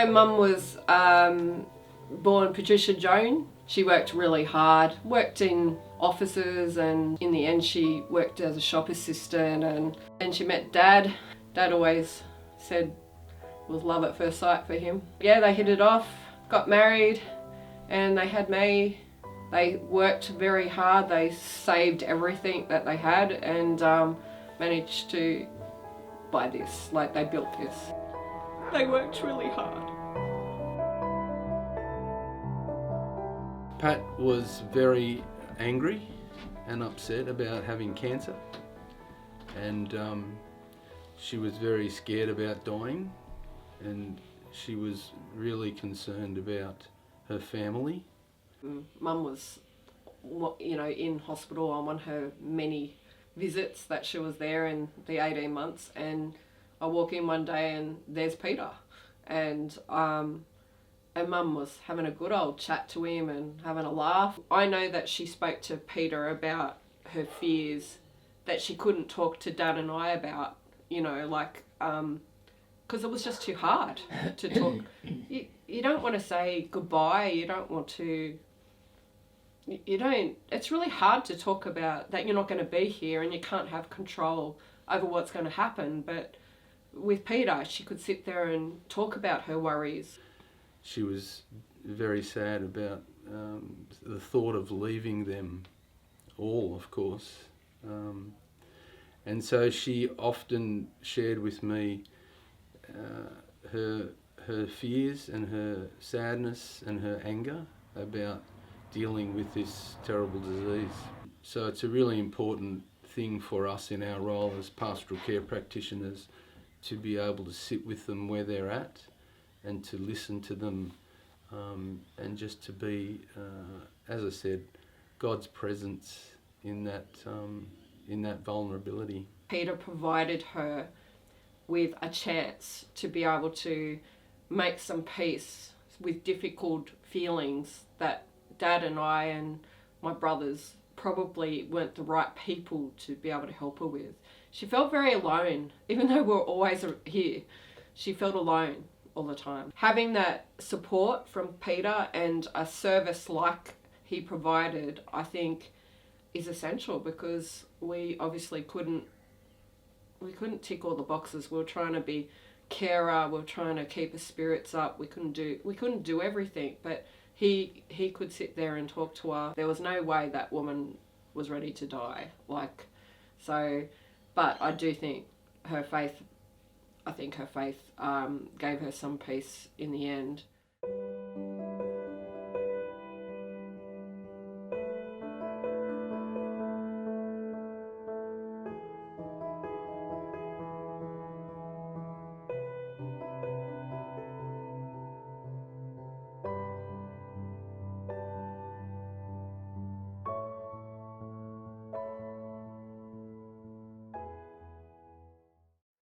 So Mum was born Patricia Joan. She worked really hard, worked in offices, and in the end she worked as a shop assistant, and she met Dad. Dad always said it was love at first sight for him. Yeah, they hit it off, got married, and they had me. They worked very hard, they saved everything that they had and managed to buy this, like they built this. They worked really hard. Pat was very angry and upset about having cancer, and she was very scared about dying, and she was really concerned about her family. Mum was, in hospital on one of her many visits that she was there in the 18 months, and I walk in one day and there's Peter, and Mum was having a good old chat to him and having a laugh. I know that she spoke to Peter about her fears that she couldn't talk to Dad and I about, because it was just too hard to talk. You don't want to say goodbye, it's really hard to talk about that you're not going to be here and you can't have control over what's going to happen. But with Peter, she could sit there and talk about her worries. She was very sad about the thought of leaving them all, of course. And so she often shared with me her fears and her sadness and her anger about dealing with this terrible disease. So it's a really important thing for us in our role as pastoral care practitioners to be able to sit with them where they're at and to listen to them, and just to be, as I said, God's presence in that vulnerability. Peter provided her with a chance to be able to make some peace with difficult feelings that Dad and I and my brothers probably weren't the right people to be able to help her with. She felt very alone, even though we were always here. She felt alone all the time. Having that support from Peter and a service like he provided, I think, is essential, because we obviously couldn't tick all the boxes. We were trying to be carer, we were trying to keep her spirits up. We couldn't do everything, but he could sit there and talk to her. There was no way that woman was ready to die. But I do think her faith gave her some peace in the end.